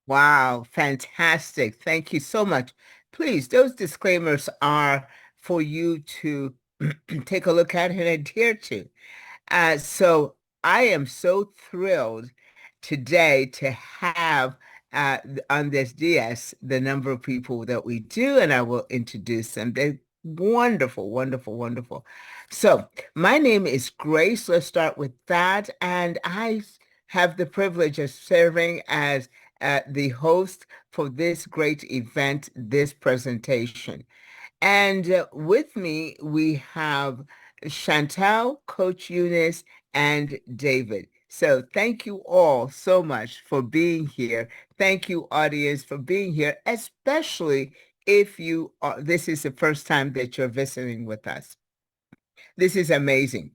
Wow, fantastic. Thank you so much. Please, those disclaimers are for you to take a look at and adhere to. So I am so thrilled today to have on this DS the number of people that we do, and I will introduce them. They're wonderful, wonderful, wonderful. So my name is Grace. Let's start with that. And I have the privilege of serving as the host for this great event, this presentation. And with me, we have Chantal, Coach Eunice, and David. So thank you all so much for being here. Thank you, audience, for being here, especially if this is the first time that you're visiting with us. This is amazing.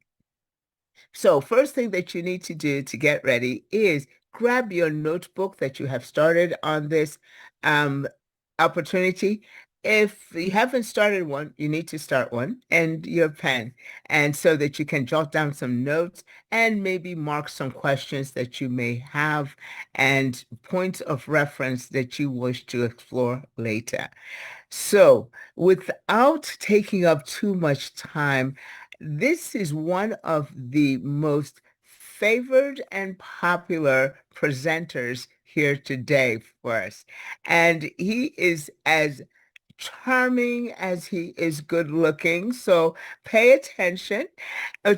So first thing that you need to do to get ready is grab your notebook that you have started on this um, opportunity. If you haven't started one, you need to start one, and your pen, and so that you can jot down some notes and maybe mark some questions that you may have and points of reference that you wish to explore later. So, without taking up too much time, this is one of the most favored and popular presenters here today for us. And he is as charming as he is good looking. So pay attention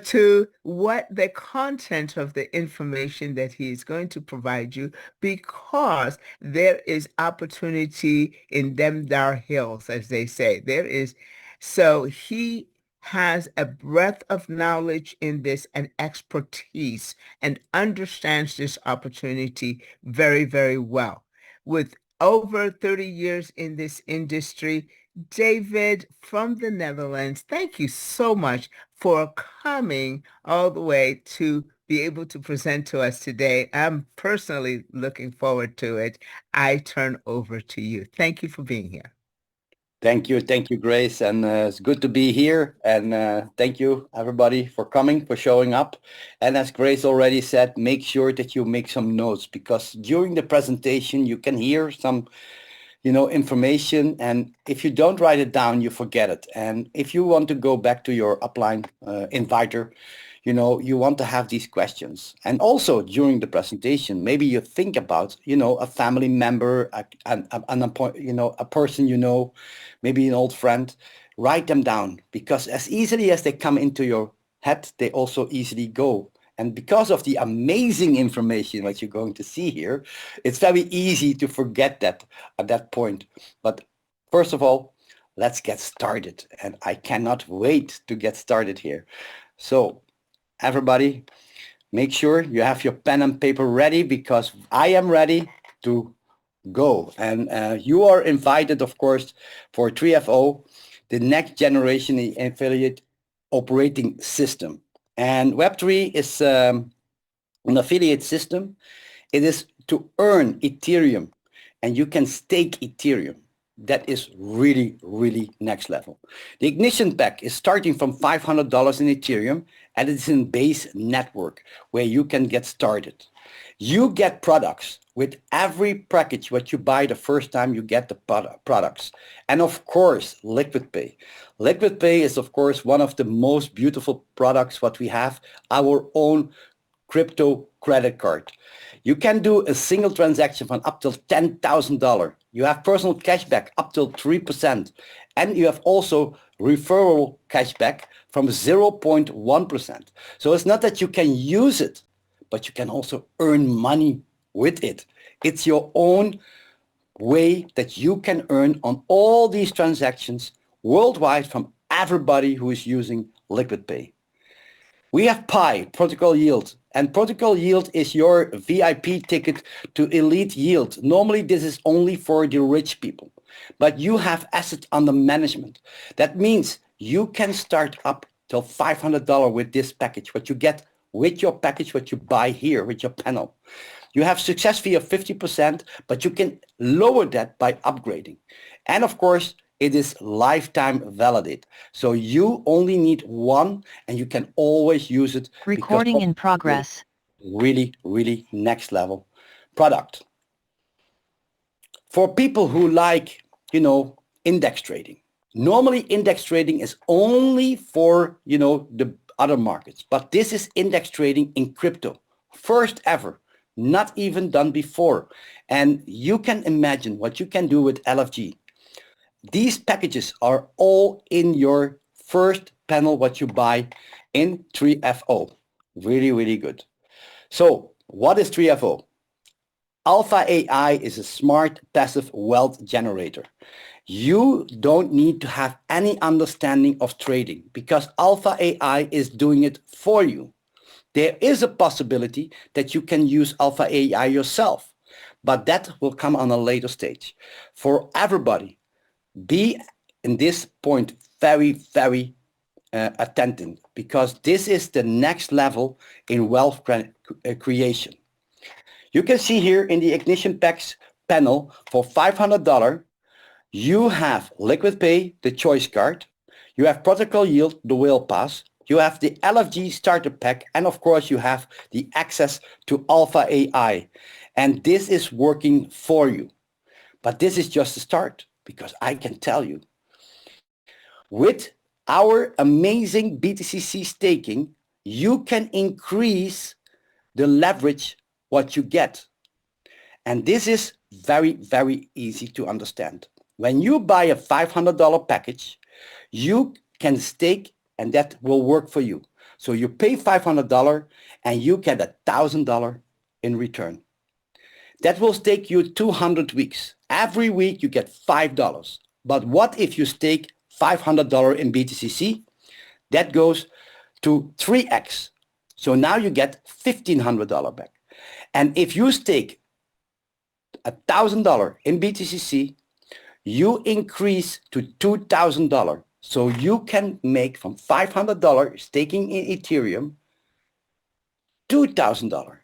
to what the content of the information that he is going to provide you, because there is opportunity in them there hills, as they say. There is. So he has a breadth of knowledge in this and expertise and understands this opportunity very, very well. With over 30 years in this industry, David from the Netherlands, thank you so much for coming all the way to be able to present to us today. I'm personally looking forward to it. I turn over to you. Thank you for being here. Thank you, Grace, and it's good to be here. And thank you, everybody, for coming, for showing up. And as Grace already said, make sure that you make some notes, because during the presentation you can hear some, information, and if you don't write it down, you forget it. And if you want to go back to your upline inviter, you want to have these questions. And also during the presentation, maybe you think about, a family member, a person, maybe an old friend. Write them down, because as easily as they come into your head, they also easily go. And because of the amazing information that you're going to see here, it's very easy to forget that at that point. But first of all, let's get started. And I cannot wait to get started here. So everybody, make sure you have your pen and paper ready, because I am ready to go. And you are invited, of course, for 3FO, the next generation affiliate operating system. And Web3 is an affiliate system. It is to earn Ethereum, and you can stake Ethereum. That is really, really next level. The ignition pack is starting from $500 in Ethereum, and it's in base network where you can get started. You get products with every package what you buy the first time you get the products. And of course, LquidPay. LquidPay is of course one of the most beautiful products what we have, our own crypto credit card. You can do a single transaction from up till $10,000. You have personal cashback up till 3%. And you have also referral cashback from 0.1%. So it's not that you can use it, but you can also earn money with it. It's your own way that you can earn on all these transactions worldwide from everybody who is using LquidPay. We have Pi, Protocol Yeald, and Protocol Yeald is your VIP ticket to Elite Yield. Normally this is only for the rich people, but you have assets under management. That means you can start up till $500 with this package, what you get with your package, what you buy here with your panel. You have success fee of 50%, but you can lower that by upgrading. And of course, it is lifetime validated. So you only need one, and you can always use it. Recording in progress. Really, really next level product. For people who like, index trading. Normally index trading is only for, the other markets, but this is index trading in crypto. First ever, not even done before. And you can imagine what you can do with LFG. These packages are all in your first panel, what you buy in 3FO. Really, really good. So what is 3FO? Alpha AI is a smart passive wealth generator. You don't need to have any understanding of trading because Alpha AI is doing it for you. There is a possibility that you can use Alpha AI yourself, but that will come on a later stage. For everybody, be in this point very, very attentive because this is the next level in wealth creation. You can see here in the Ignition Packs panel for $500, you have LquidPay, the choice card. You have Protocol Yeald, the whale pass. You have the LFG starter pack. And of course, you have the access to Alpha AI. And this is working for you. But this is just the start because I can tell you, with our amazing BTCC staking, you can increase the leverage what you get. And this is very, very easy to understand. When you buy a $500 package, you can stake and that will work for you. So you pay $500 and you get $1,000 in return. That will stake you 200 weeks. Every week you get $5. But what if you stake $500 in BTCC? That goes to 3x. So now you get $1,500 back. And if you stake $1,000 in BTCC, you increase to $2,000. So you can make from $500 staking in Ethereum, $2,000.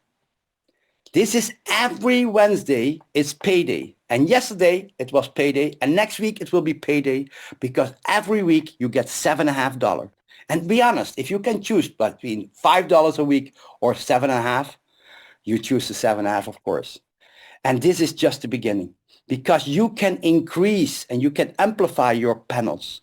This is every Wednesday, it's payday. And yesterday it was payday. And next week it will be payday because every week you get $7.50. And be honest, if you can choose between $5 a week or $7.50, you choose the $7.50, of course. And this is just the beginning because you can increase and you can amplify your panels.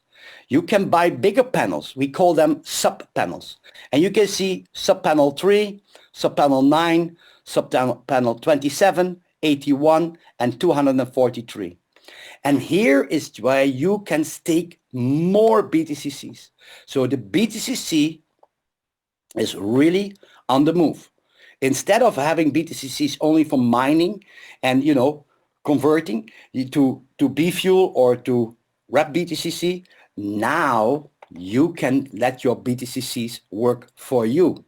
You can buy bigger panels. We call them sub-panels. And you can see sub-panel 3, sub-panel 9, sub-panel 27, 81, and 243. And here is where you can stake more BTCCs. So the BTCC is really on the move. Instead of having BTCCs only for mining and, converting to B-Fuel or to wrap BTCC, now you can let your BTCCs work for you.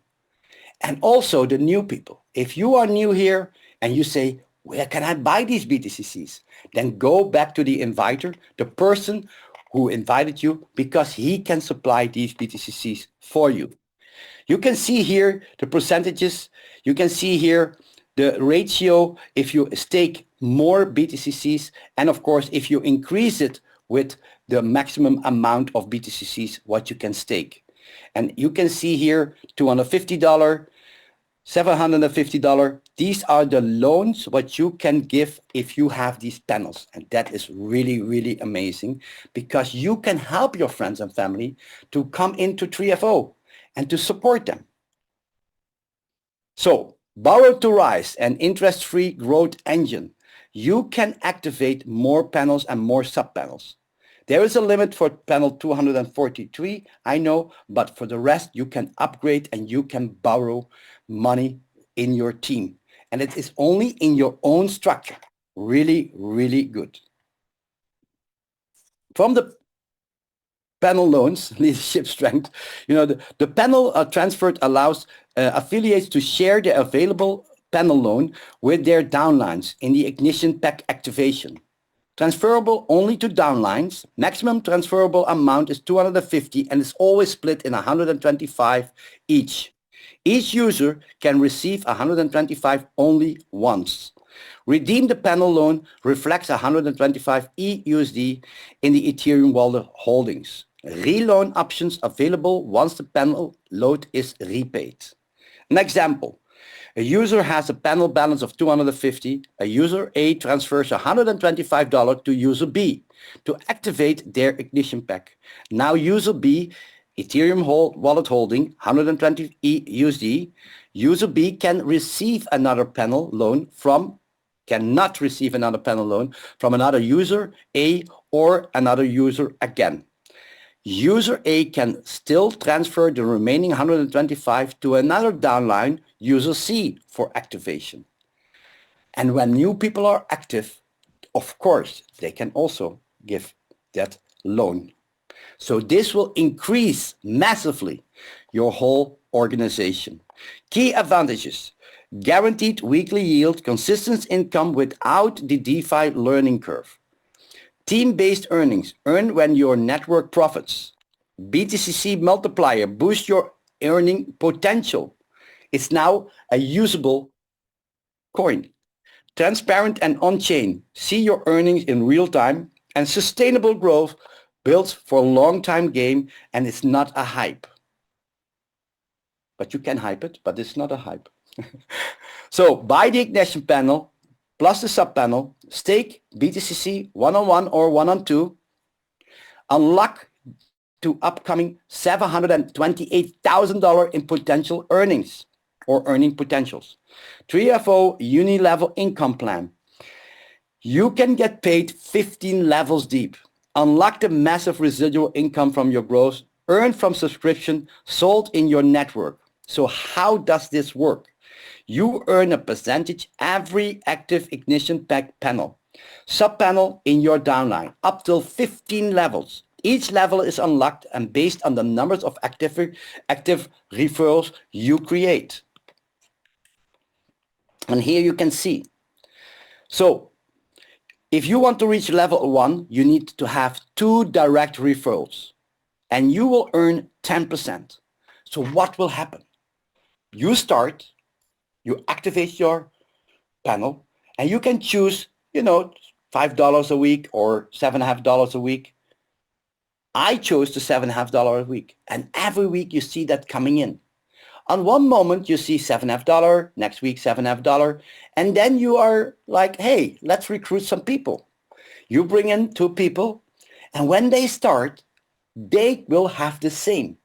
And also the new people. If you are new here and you say, where can I buy these BTCCs? Then go back to the inviter, the person who invited you, because he can supply these BTCCs for you. You can see here the percentages. You can see here the ratio if you stake more BTCCs. And of course, if you increase it with the maximum amount of BTCCs, what you can stake. And you can see here $250, $750. These are the loans what you can give if you have these panels. And that is really, really amazing because you can help your friends and family to come into 3FO and to support them. So, borrow to rise, an interest-free growth engine. You can activate more panels and more sub-panels. There is a limit for panel 243, I know, but for the rest, you can upgrade and you can borrow money in your team. And it is only in your own structure. Really, really good. From the panel loans, leadership strength, the panel transferred allows affiliates to share the available panel loan with their downlines in the Ignition Pack activation. Transferable only to downlines. Maximum transferable amount is 250 and is always split in 125 each. Each user can receive 125 only once. Redeem the panel loan reflects 125 EUSD in the Ethereum wallet holdings. Reloan options available once the panel load is repaid. An example, A user has a panel balance of 250. A user A transfers $125 to user B to activate their ignition pack. Now user B, Ethereum wallet holding 120 USD. User B cannot receive another panel loan from another user A or another user again. User A can still transfer the remaining 125 to another downline, user C, for activation. And when new people are active, of course, they can also give that loan. So this will increase massively your whole organization. Key advantages: guaranteed weekly yield, consistent income without the DeFi learning curve. Team-based earnings, earn when your network profits. BTCC multiplier, boost your earning potential. It's now a usable coin. Transparent and on-chain, see your earnings in real time. And sustainable growth, built for a long-time game, and it's not a hype. But you can hype it, but it's not a hype. So buy the ignition panel plus the sub panel, stake BTCC 1-on-1 or 1-on-2, unlock to upcoming $728,000 in potential earnings or earning potentials. 3FO uni-level income plan. You can get paid 15 levels deep. Unlock the massive residual income from your growth, earned from subscription sold in your network. So how does this work? You earn a percentage every active ignition pack panel, sub-panel in your downline, up till 15 levels. Each level is unlocked and based on the numbers of active referrals you create. And here you can see. So if you want to reach level 1, you need to have 2 direct referrals and you will earn 10%. So what will happen? You start, you activate your panel, and you can choose, $5 a week or $7.50 a week. I chose the $7.50 a week, and every week you see that coming in. On one moment you see $7.50, next week $7.50, and then you are like, hey, let's recruit some people. You bring in 2 people, and when they start, they will have the same.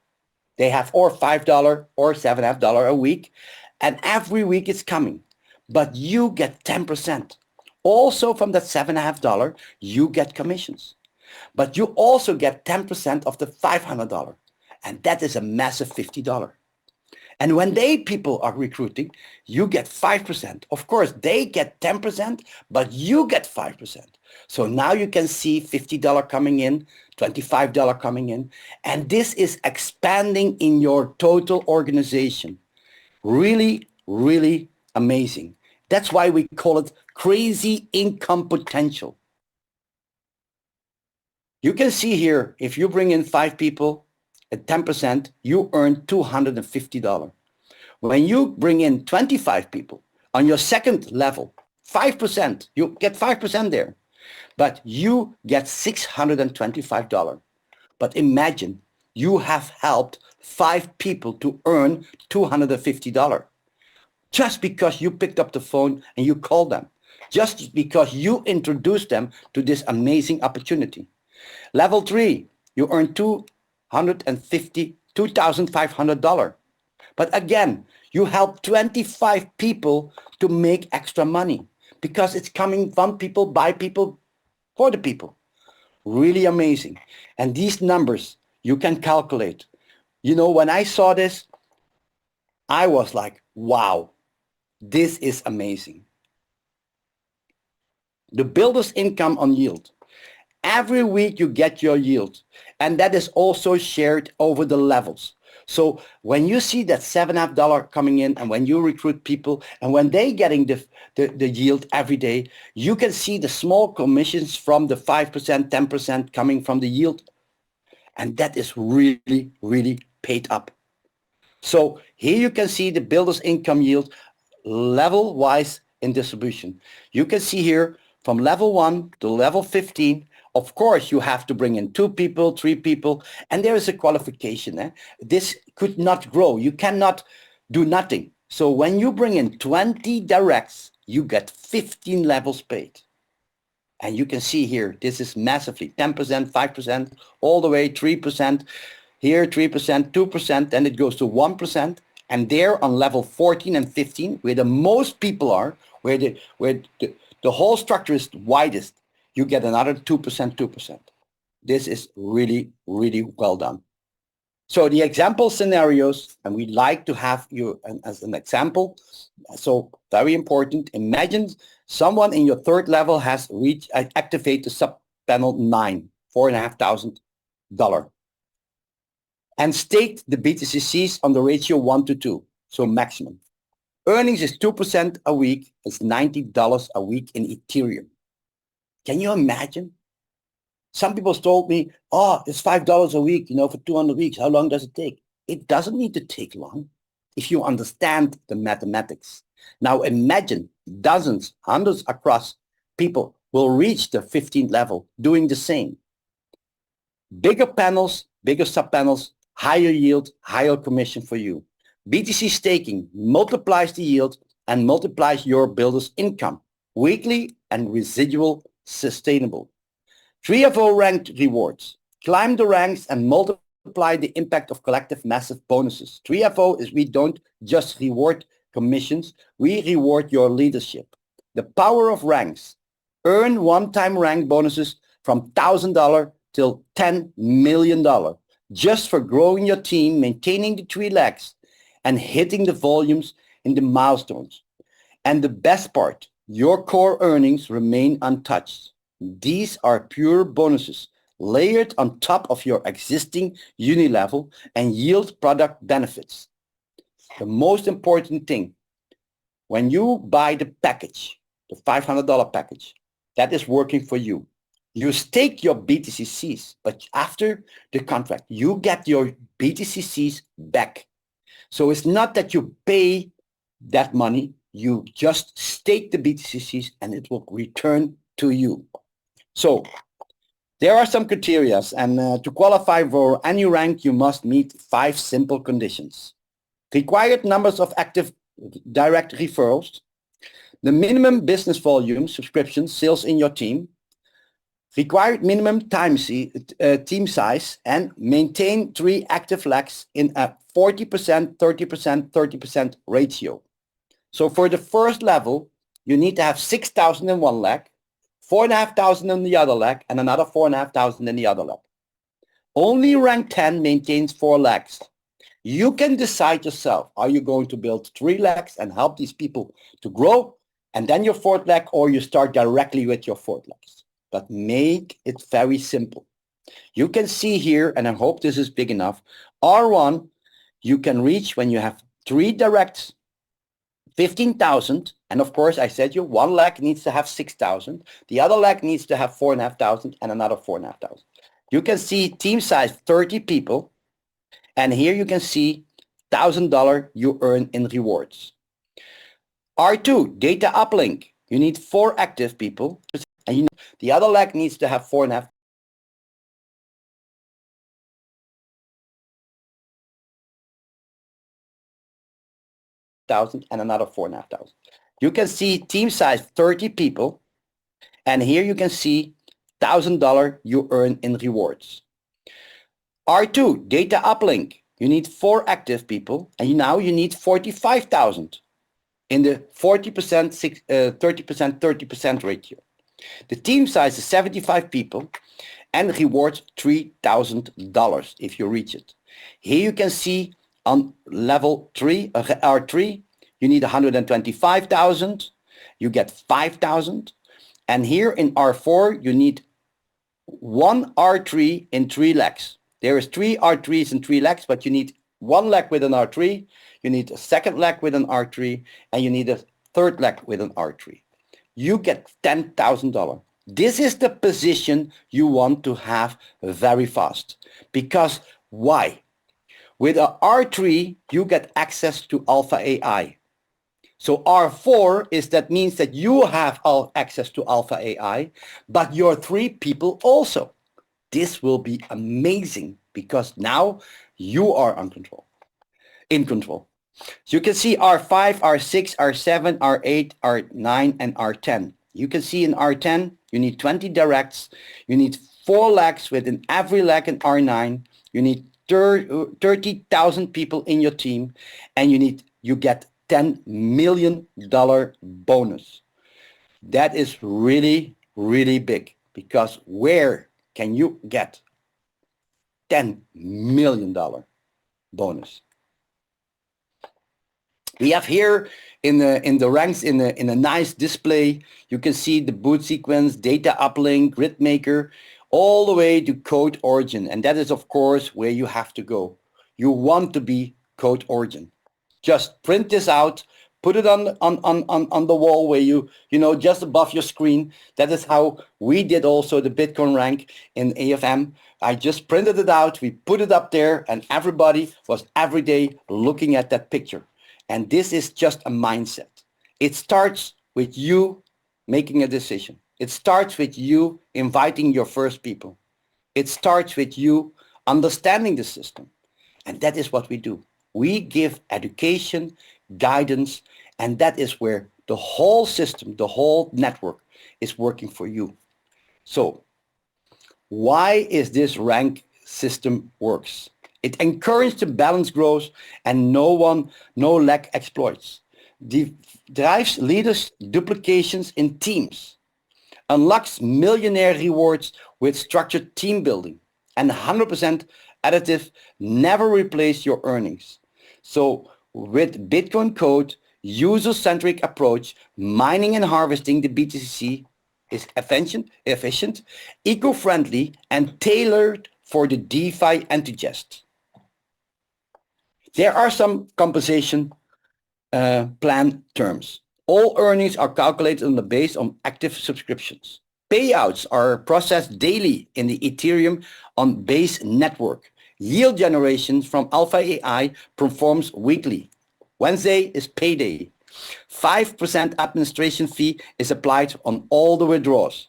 They have or $5 or $7.50 a week, and every week it's coming. But you get 10%. Also from that $7.50, you get commissions. But you also get 10% of the $500, and that is a massive $50. And when people are recruiting, you get 5%. Of course, they get 10%, but you get 5%. So now you can see $50 coming in, $25 coming in, and this is expanding in your total organization. Really, really amazing. That's why we call it crazy income potential. You can see here, if you bring in 5 people at 10%, you earn $250. When you bring in 25 people on your second level, 5%, you get 5% there, but you get $625. But imagine you have helped 5 people to earn $250 just because you picked up the phone and you called them, just because you introduced them to this amazing opportunity. Level 3, you earn $2,500. But again, you help 25 people to make extra money because it's coming from people, by people, for the people. Really amazing. And these numbers you can calculate. When I saw this, I was like, wow, this is amazing. The builder's income on yield. Every week you get your yield, and that is also shared over the levels. So when you see that $7.50 coming in, and when you recruit people, and when they getting the yield every day, you can see the small commissions from the 5%, 10% coming from the yield. And that is really, really paid up. So here you can see the builder's income yield level-wise in distribution. You can see here from level 1 to level 15, of course, you have to bring in 2 people, 3 people, and there is a qualification. This could not grow. You cannot do nothing. So when you bring in 20 directs, you get 15 levels paid. And you can see here, this is massively 10%, 5%, all the way 3%, here 3%, 2%, then it goes to 1%. And there on level 14 and 15, where the most people are, where the whole structure is widest, you get another 2%, 2%. This is really, really well done. So the example scenarios, and we like to have you as an example. So very important. Imagine someone in your third level has reached, activate the sub panel 9, $4,500, and staked the BTCCs on the ratio 1 to 2, so maximum. Earnings is 2% a week. It's $90 a week in Ethereum. Can you imagine? Some people told me, oh, it's $5 a week, for 200 weeks. How long does it take? It doesn't need to take long if you understand the mathematics. Now imagine dozens, hundreds across people will reach the 15th level doing the same. Bigger panels, bigger sub-panels, higher yield, higher commission for you. BTC staking multiplies the yield and multiplies your builder's income, weekly and residual sustainable. 3FO ranked rewards. Climb the ranks and multiply the impact of collective massive bonuses. 3FO is we don't just reward commissions, we reward your leadership. The power of ranks. Earn one-time rank bonuses from $1,000 till $10 million just for growing your team, maintaining the 3 legs, and hitting the volumes in the milestones. And the best part, your core earnings remain untouched. These are pure bonuses layered on top of your existing uni level and yield product benefits. The most important thing, when you buy the package, the $500 package, that is working for you. You stake your BTCCs, but after the contract, you get your BTCCs back. So it's not that you pay that money, you just stake the BTCCs and it will return to you. So there are some criteria, and to qualify for any rank, you must meet 5 simple conditions. Required numbers of active direct referrals, the minimum business volume, subscriptions, sales in your team, required minimum team size, and maintain 3 active legs in a 40%, 30%, 30% ratio. So for the first level, you need to have 6,000 in one leg, 4,500 in the other leg, and another 4,500 in the other leg. Only rank 10 maintains 4 legs. You can decide yourself, are you going to build 3 legs and help these people to grow, and then your 4th leg, or you start directly with your 4th legs. But make it very simple. You can see here, and I hope this is big enough, R1 you can reach when you have 3 directs, 15,000, and of course I said you one leg needs to have 6,000, the other leg needs to have 4,500 and another 4,500. You can see team size 30 people, and here you can see $1,000 you earn in rewards. R2 data uplink, you need 4 active people, and the other leg needs to have 4,500. And another 4,500. You can see team size 30 people, and here you can see $1,000 you earn in rewards. R2 data uplink, you need 4 active people, and now you need 45,000 in the 40%, 30%, 30% ratio. The team size is 75 people and rewards $3,000 if you reach it. Here you can see on level 3, R3, you need 125,000, you get 5,000. And here in R4, you need 1 R3 in 3 legs. There is 3 R3s in 3 legs, but you need 1 leg with an R3, you need a 2nd leg with an R3, and you need a 3rd leg with an R3. You get $10,000. This is the position you want to have very fast. Because why? With a R3, you get access to Alpha AI. So R4 means that you have access to Alpha AI, but your 3 people also. This will be amazing because now you are in control. So you can see R5, R6, R7, R8, R9, and R10. You can see in R10, you need 20 directs. You need 4 legs within every leg in R9. You need 30,000 people in your team, and you get $10 million bonus. That is really, really big, because where can you get $10 million bonus? We have here in the ranks in a nice display, you can see the boot sequence, data uplink, grid maker, all the way to code origin. And that is, of course, where you have to go. You want to be code origin. Just print this out, put it on the wall where you just above your screen. That is how we did also the Bitcoin rank in AFM. I just printed it out, we put it up there, and everybody was every day looking at that picture. And this is just a mindset. It starts with you making a decision. It starts with you inviting your first people. It starts with you understanding the system. And that is what we do. We give education, guidance, and that is where the whole system, the whole network is working for you. So why is this rank system works? It encourages the balance growth and no lack exploits. Drives leaders duplications in teams. Unlocks millionaire rewards with structured team building. And 100% additive, never replace your earnings. So with Bitcoin Code, user-centric approach, mining and harvesting the BTCC is efficient, eco-friendly, and tailored for the DeFi enthusiast. There are some compensation plan terms. All earnings are calculated on the base on active subscriptions. Payouts are processed daily in the Ethereum on base network. Yield generation from Alpha AI performs weekly. Wednesday is payday. 5% administration fee is applied on all the withdrawals.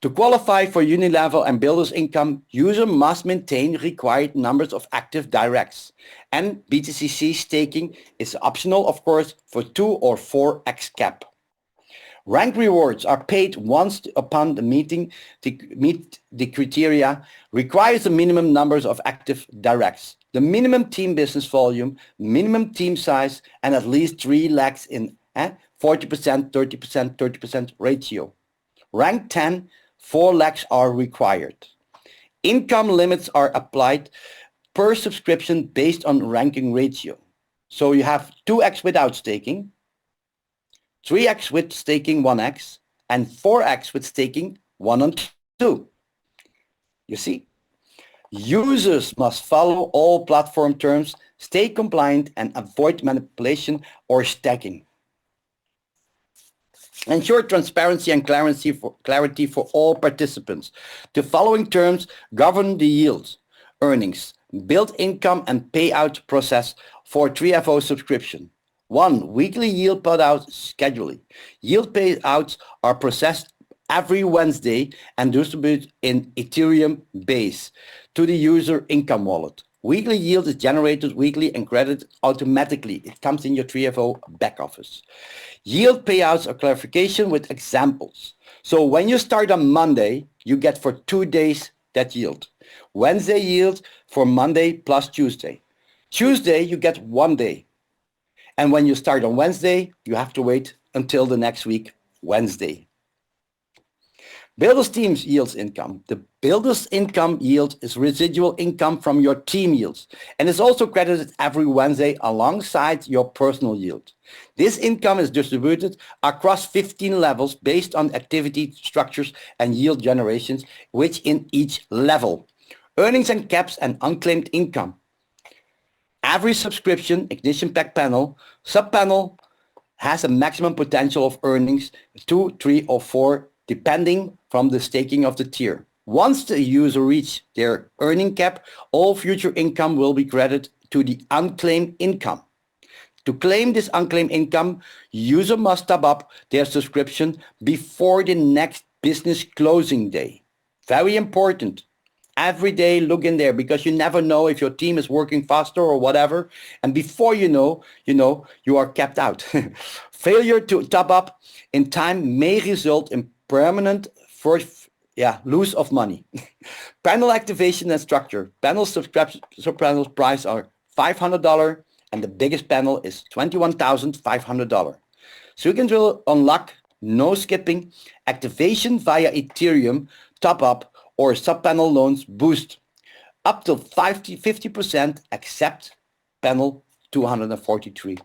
To qualify for Unilevel and Builders income, user must maintain required numbers of active directs. And BTCC staking is optional, of course, for 2 or 4x cap. Rank rewards are paid once upon the meet the criteria, requires the minimum numbers of active directs, the minimum team business volume, minimum team size, and at least 3 lakhs in 40%, 30%, 30% ratio. Rank 10, 4 lakhs are required. Income limits are applied per subscription based on ranking ratio. So you have 2x without staking, 3x with staking 1x, and 4x with staking 1 and 2. You see? Users must follow all platform terms, stay compliant, and avoid manipulation or stacking. Ensure transparency and clarity for all participants. The following terms govern the yields, earnings, build income, and payout process for 3FO subscription. 1. Weekly yield payout scheduling. Yield payouts are processed every Wednesday and distributed in Ethereum base to the user income wallet. Weekly yield is generated weekly and credited automatically. It comes in your 3FO back office. Yield payouts are clarification with examples. So when you start on Monday, you get for 2 days that yield. Wednesday yield for Monday plus Tuesday. Tuesday, you get 1 day. And when you start on Wednesday, you have to wait until the next week, Wednesday. Builders teams yields income. The builders income yield is residual income from your team yields and is also credited every Wednesday alongside your personal yield. This income is distributed across 15 levels based on activity structures and yield generations, which in each level. Earnings and caps and unclaimed income. Every subscription ignition pack panel, sub-panel has a maximum potential of earnings 2, 3, or 4 depending from the staking of the tier. Once the user reaches their earning cap, all future income will be credited to the unclaimed income. To claim this unclaimed income, user must top up their subscription before the next business closing day. Very important. Every day, look in there, because you never know if your team is working faster or whatever. And before you know, you are capped out. Failure to top up in time may result in permanent loss of money. Panel activation and structure. Panel sub-panel price are $500, and the biggest panel is $21,500. So you can unlock no skipping, activation via Ethereum, top up, or sub-panel loans boost up to 50% except panel 243.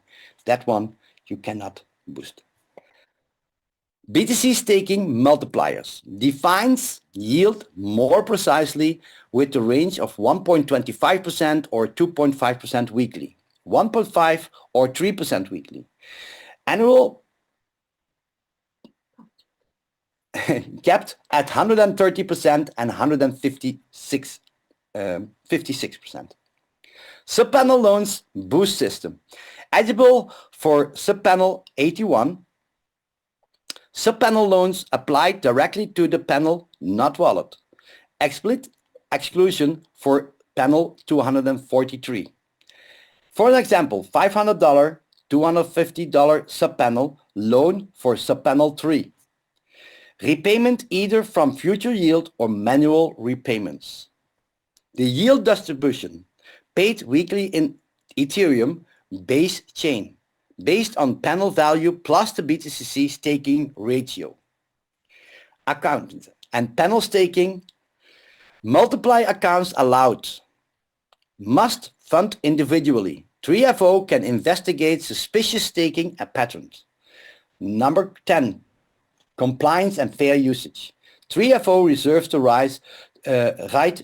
That one you cannot boost. BTC staking multipliers defines yield more precisely with the range of 1.25% or 2.5% weekly, 1.5 or 3% weekly. Annual capped at 130% and 56%. Subpanel loans boost system. Eligible for subpanel 81. Subpanel loans applied directly to the panel, not wallet. Explicit exclusion for panel 243. For example, $500, $250 subpanel loan for subpanel 3. Repayment either from future yield or manual repayments. The yield distribution paid weekly in Ethereum base chain based on panel value plus the BTCC staking ratio. Account and panel staking. Multiply accounts allowed. Must fund individually. 3FO can investigate suspicious staking patterns. Number 10. Compliance and fair usage. 3FO reserves the right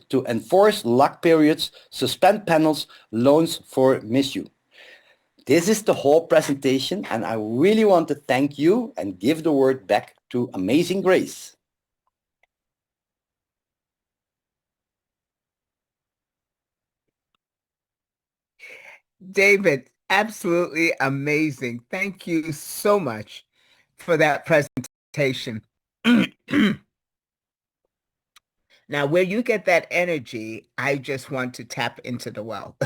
to enforce lock periods, suspend panels, loans for misuse. This is the whole presentation, and I really want to thank you and give the word back to Amazing Grace. David, absolutely amazing. Thank you so much for that presentation. Now, where you get that energy, I just want to tap into the well.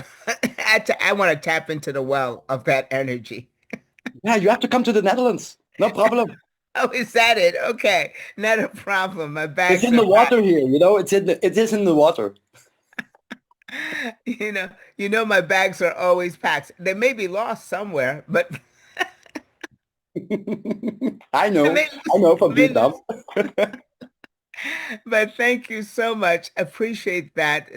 I want to tap into the well of that energy. Yeah, you have to come to the Netherlands. No problem. Oh, is that it? Okay, not a problem. My bags It's in the water here, it is in the water. My bags are always packed. They may be lost somewhere, but I know from Vietnam. But thank you so much. Appreciate that.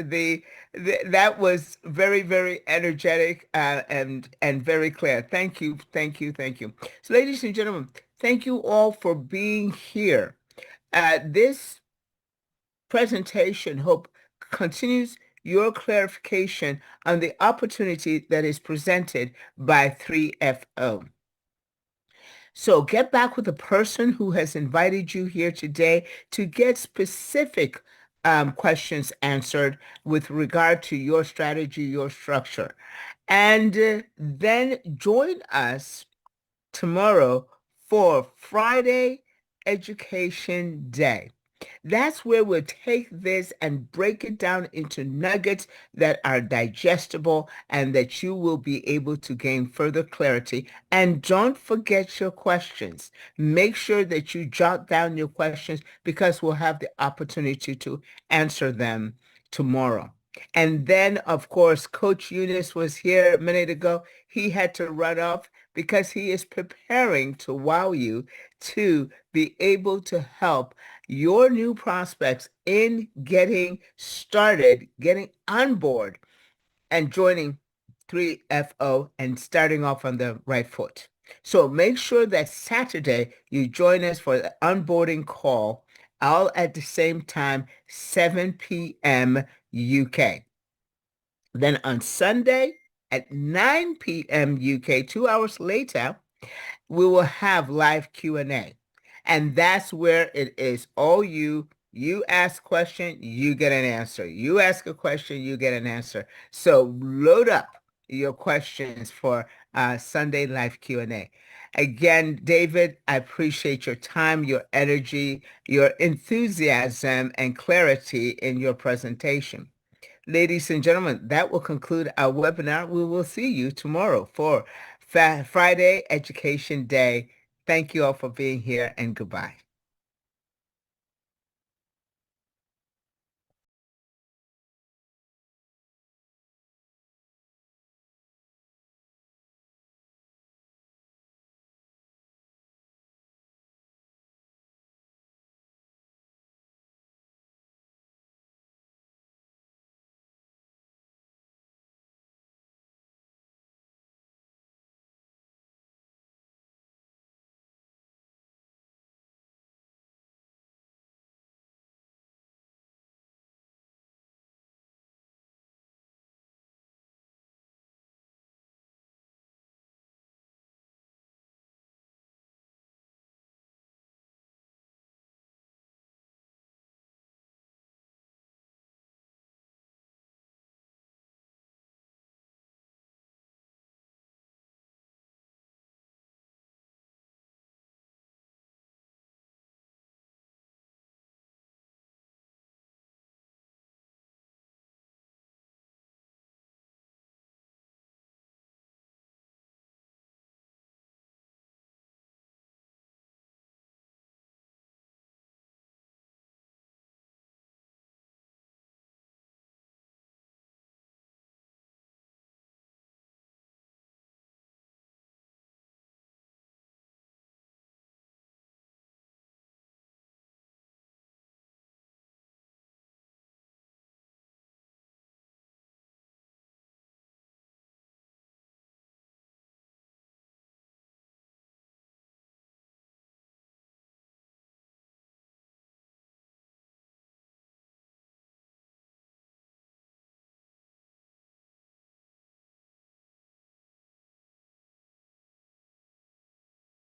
That was very, very energetic and very clear. Thank you, thank you, thank you. So, ladies and gentlemen, thank you all for being here. This presentation, hope, continues your clarification on the opportunity that is presented by 3FO. So get back with the person who has invited you here today to get specific questions answered with regard to your strategy, your structure. And then join us tomorrow for Friday Education Day. That's where we'll take this and break it down into nuggets that are digestible and that you will be able to gain further clarity. And don't forget your questions. Make sure that you jot down your questions because we'll have the opportunity to answer them tomorrow. And then, of course, Coach Eunice was here a minute ago. He had to run off because he is preparing to wow you to be able to help your new prospects in getting started, getting on board, and joining 3FO and starting off on the right foot. So make sure that Saturday you join us for the onboarding call, all at the same time, 7 p.m. UK. Then on Sunday at 9 p.m. UK, 2 hours later, we will have live Q&A. And that's where it is all you ask a question, you get an answer. You ask a question, you get an answer. So load up your questions for Sunday live Q&A. Again, David, I appreciate your time, your energy, your enthusiasm, and clarity in your presentation. Ladies and gentlemen, that will conclude our webinar. We will see you tomorrow for Friday Education Day. Thank you all for being here, and goodbye.